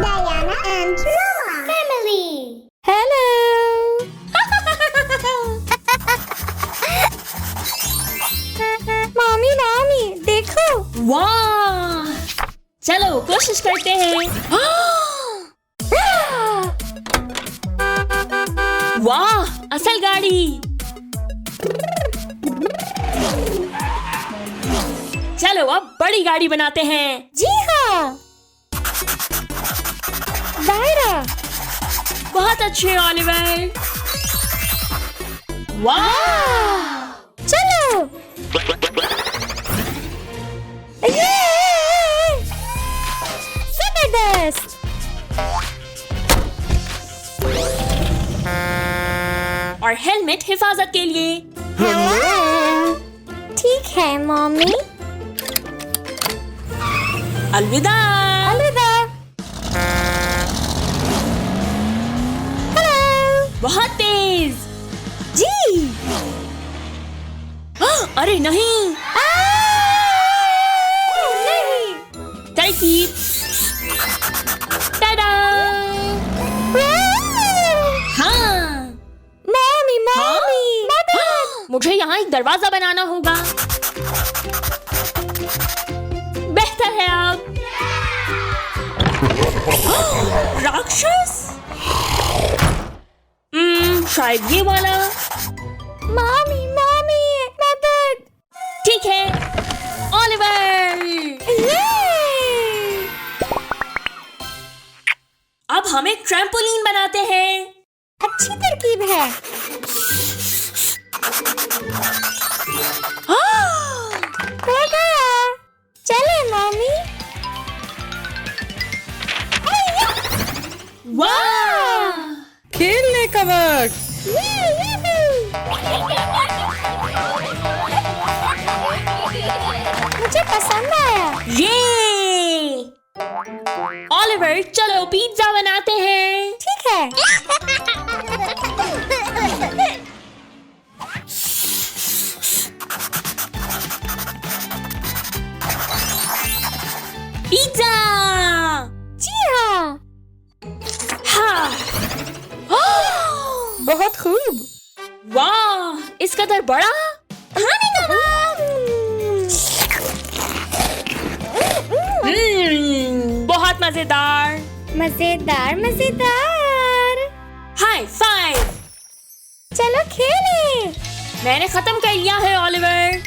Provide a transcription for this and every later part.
Diana and Noah family. Hello. Mummy mummy देखो। वाह, चलो कोशिश करते हैं। वाह, असल गाड़ी। चलो अब बड़ी गाड़ी बनाते हैं। जी हाँ। दायरा। बहुत अच्छे ऑलिवर। वाह, चलो। ये जबरदस्त। और हेलमेट हिफाजत के लिए। ठीक है मम्मी। अलविदा। अलविदा। हेलो। बहुत तेज। जी। अरे नहीं, नहीं। तरकीब। टाडा। हाँ, मम्मी मम्मी मदद। मुझे यहाँ एक दरवाजा बनाना होगा। बेहतर है अब। राक्षस। शायद ये वाला। मम्मी मम्मी मदद। ठीक है, ऑलिवर। अब हम एक ट्रैम्पोलिन बनाते हैं। अच्छी तरकीब है। हो गया। चले मम्मी। वाह, खेलने का वक्त। मुझे पसंद आया। ये ऑलिवर, चलो पिज्जा बनाते हैं। ठीक है। पिज्जा। जी हाँ। हाँ। बहुत खूब। वाह, इस कदर बड़ा। खाने का वक्त। बहुत मजेदार। मजेदार मजेदार। High five. चलो खेले। मैंने खत्म कर लिया है ऑलिवर।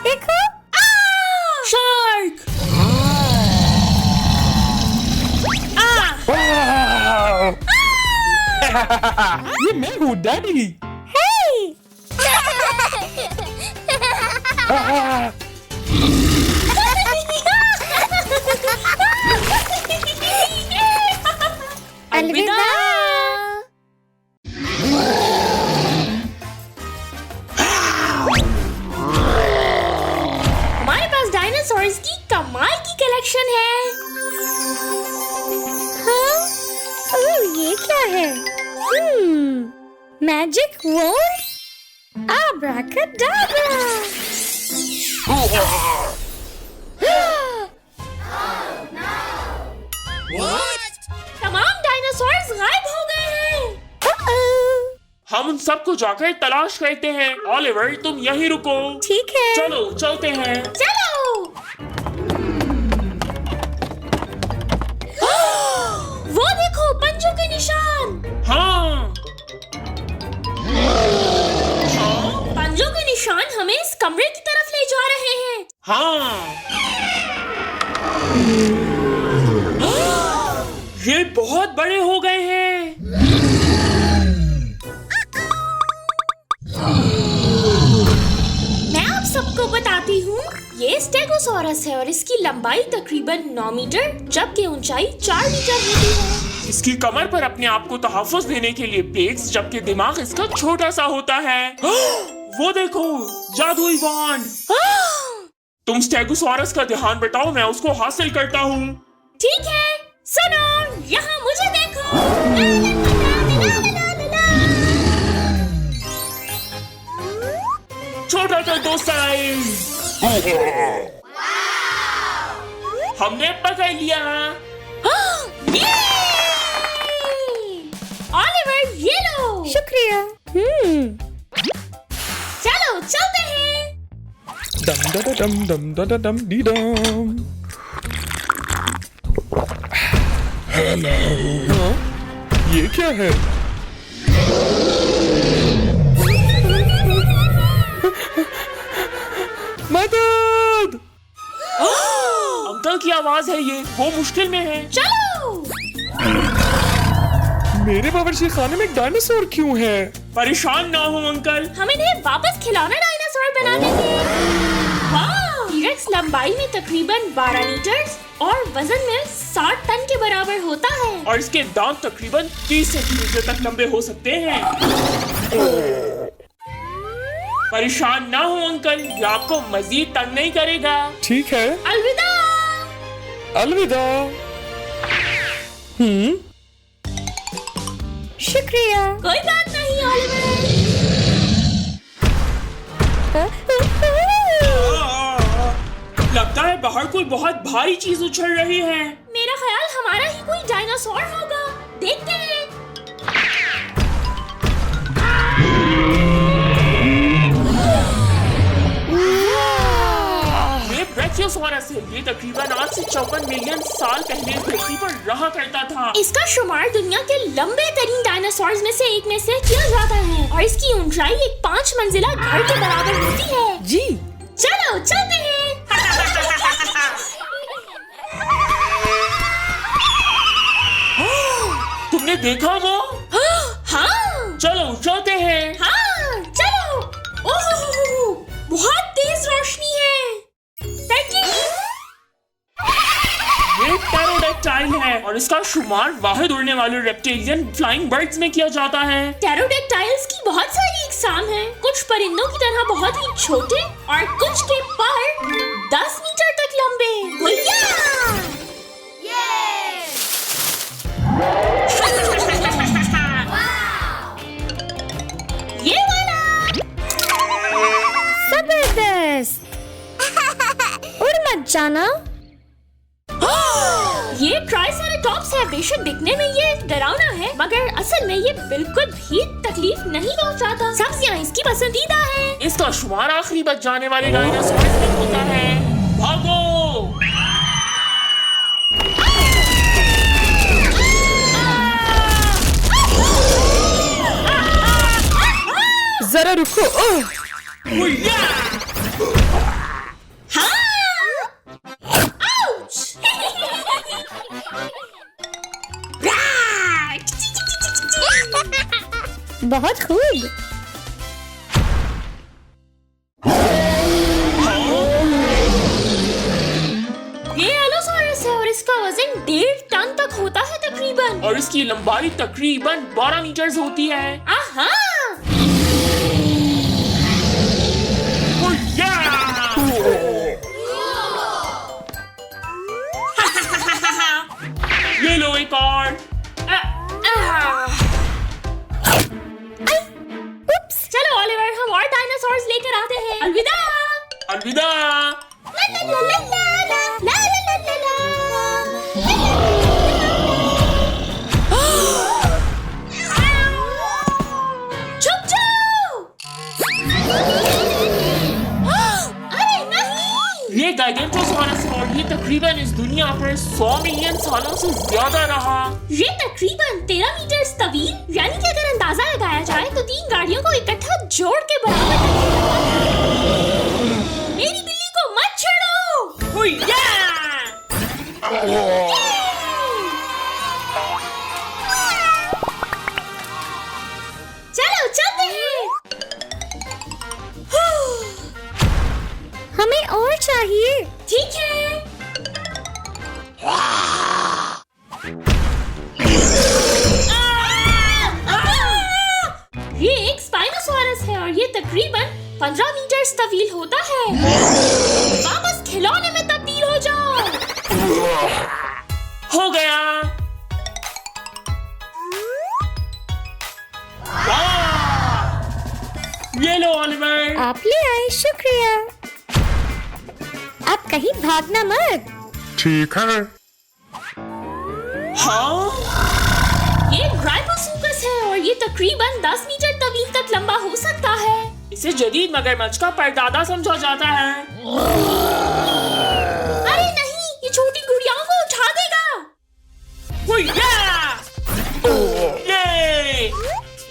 देखो। शार्क। ये मैं हूँ डैडी। हे। अलविदा। हमारे पास डायनासोर्स की कमाल की कलेक्शन है। हाँ? ओह, ये क्या है? Magic wand. आब्राकाडाब्रा। तमाम डायनासोर्स गायब हो गए हैं। हम उन सबको जाकर तलाश करते हैं। ऑलिवर, तुम यहीं रुको। ठीक है। चलो चलते हैं। चलो। वो देखो, पंजों के निशान। हाँ, पंजों के निशान हमें इस कमरे की तरफ ले जा रहे हैं। हाँ। ये बहुत बड़े हो गए हैं। मैं आप सबको बताती हूँ, ये स्टेगोसॉरस है और इसकी लंबाई तकरीबन 9 मीटर जबकि ऊंचाई 4 मीटर होती है। इसकी कमर पर अपने आप को तहफ़्फ़ुज़ देने के लिए प्लेट्स, जबकि दिमाग इसका छोटा सा होता है। वो देखो, जादुई बांड। तुम स्टेगोसॉरस का ध्यान बटाओ, मैं उसको हासिल करता हूँ। ठीक है, सुनो, यहाँ मुझे देखो। छोटा सा दोस्त साइज। हमने पकड़ लिया। ऑलिवर ये लो। शुक्रिया। चलो चलते हैं। डम डम डम डम डम डम डी डम। हेलो। हाँ? ये क्या है? मदद! अंकल की आवाज है ये, वो मुश्किल में है। चलो। मेरे बावर्ची खाने में एक डायनासोर क्यों है? परेशान ना हो अंकल, हम इन्हें वापस खिलौना डायनासोर बना देंगे। वाह! टी-रेक्स लंबाई में तकरीबन 12 मीटर और वजन में 60 टन के बराबर होता है। और इसके दांत तकरीबन 30 सेंटीमीटर तक लंबे हो सकते हैं। परेशान ना हो अंकल, ये आपको मजीद तंग नहीं करेगा। ठीक है, अलविदा। अलविदा। शुक्रिया। कोई बात नहीं ऑलिवर। लगता है बाहर कोई बहुत भारी चीज उछल रही है। मेरा ख्याल हमारा ही कोई डायनासोर होगा। देखते हैं। ये ब्रैचियोसॉरस है। ये तकरीबन आज से 54 मिलियन साल पहले धरती पर रहा करता था। इसका शुमार दुनिया के लंबे तरीन डायनासोर्स में से एक में से किया जाता है और इसकी ऊंचाई एक 5 मंजिला घर के बराबर होती है। जी। चलो चलते हैं। तुमने देखा वो? हाँ चलो चलते हैं। हाँ चलो। ओह बहुत तेज रोशनी है। ये टेरोडेक्टाइल है और इसका शुमार वाहिद उड़ने वाले रेप्टिलियन फ्लाइंग बर्ड्स में किया जाता है। टेरोडेक्टाइल्स की बहुत सारी इकसाम हैं। कुछ परिंदों की तरह बहुत ही छोटे और कुछ के पर 10 मीटर तक लंबे। ये वाला जबरदस्त। उड़ मत जाना। ये ट्राइसेराटॉप्स है। बेशक दिखने में ये डरावना है मगर असल में ये बिल्कुल भी तकलीफ नहीं पहुंचाता। सब्जियां इसकी पसंदीदा है। इसका शुमार आखिरी बच जाने वाले डायनासोर में होता है। भागो! जरा रुको। बहुत खूब। ये एलोसॉरस है और इसका वजन 1.5 टन तक होता है तकरीबन। और इसकी लंबाई तकरीबन 12 मीटर होती है। आहा! ये लो एक और। चलो ऑलिवर हम और डायनासोर्स लेकर आते हैं। अलविदा। अलविदा। ला ला ला ला ला ला ला ला ला छुप जाओ। अरे नहीं। ये गाइगेंटोसॉरस है और ये तकरीबन इस दुनिया पर 100 मिलियन सालों से ज्यादा रहा। ये तकरीबन 13 मीटर तवील, यानी कि अगर अंदाजा लगाया जाए तो 3 गाड़ियों को इकट्ठा जोड़ के बराबर है। मेरी बिल्ली को मत छेड़ो। चलो चलते हैं। हमें और चाहिए। ठीक है। ये एक स्पाइनोसॉरस है और ये तकरीबन 15 मीटर तवील होता है। वापस खिलौने में तब्दील हो जाओ। हो गया। वाह! ये लो ओलिवर। आप ले आए, शुक्रिया। आप कहीं भागना मत। ठीक है। हाँ, ये ड्राइपोसुकस है और ये तकरीबन 10 मीटर तवील तक लंबा हो सकता है। इसे जदीद मगरमच्छ का परदादा समझा जाता है। अरे नहीं, ये छोटी गुड़ियाओं को उठा देगा।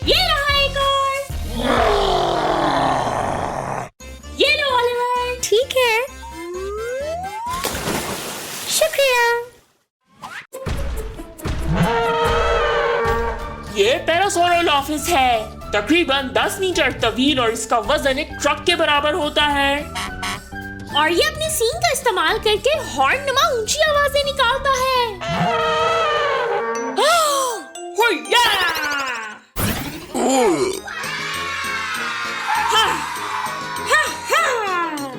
ये रहा एक और। ये लो ओलिवर। ठीक है, शुक्रिया। ये पैरासोरोलॉफिस है, तकरीबन 10 मीटर तवील और इसका वजन एक ट्रक के बराबर होता है। और ये अपने सींग का इस्तेमाल करके हॉर्न नुमा ऊंची आवाजें निकालता है।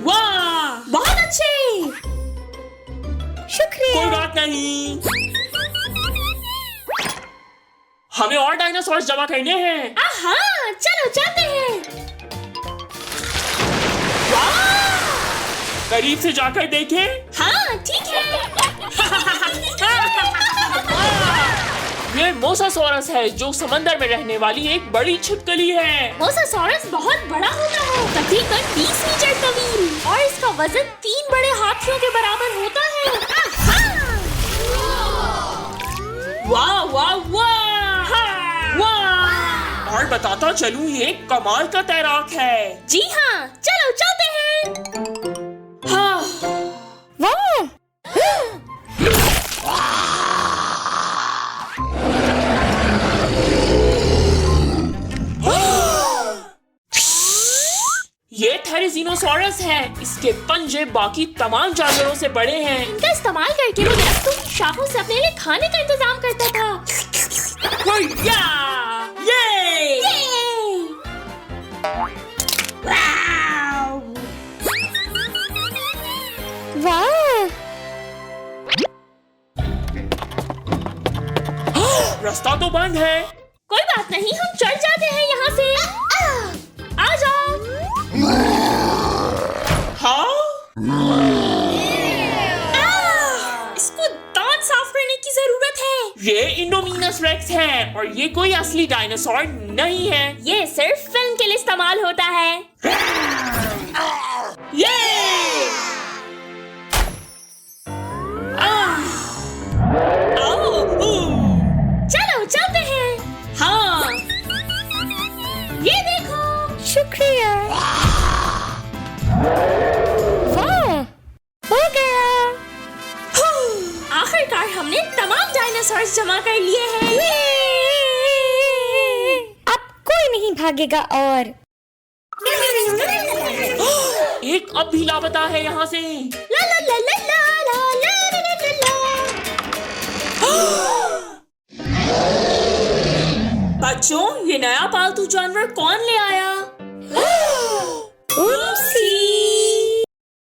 वाह, बहुत अच्छे। शुक्रिया। कोई बात नहीं, हमें और डायनासोर्स जमा करने हैं। आहा, चलो चलते हैं। करीब से जाकर देखें। हाँ ठीक है। ये मोसासोरस है जो समंदर में रहने वाली एक बड़ी छिपकली है। मोसासॉरस बहुत बड़ा होता है, तकरीबन 20 मीटर तवील, और इसका वजन 3 बड़े हाथियों के बराबर होता है। वाह वाह वाह वाह। और बताता चलूं, ये कमाल का तैराक है। जी हाँ, चलो चलते हैं। हाँ, वाह, ये थेरिजीनोसॉरस है। इसके पंजे बाकी तमाम जानवरों से बड़े हैं। इनका इस्तेमाल करके वो दरख्तों की शाखों से अपने लिए खाने का इंतजाम करता था। ये वाह, रास्ता तो बंद है। कोई बात नहीं, हम चढ़ जाते हैं यहाँ से। आ जाओ। हाँ, इसको दांत साफ करने की जरूरत है। ये इंडोमिनस रेक्स है और ये कोई असली डायनासोर नहीं है। ये सिर्फ फिल्म के लिए इस्तेमाल होता है। चलो चलते हैं। हाँ, ये देखो। शुक्रिया। वाह, हो गया। आखिरकार हमने तमाम डायनासोर्स जमा कर लिए हैं। अब कोई नहीं भागेगा। और एक अब भी लापता है यहाँ से। ला ला ला ला ला ला ला ला ला ला। बच्चों, ये नया पालतू जानवर कौन ले आया?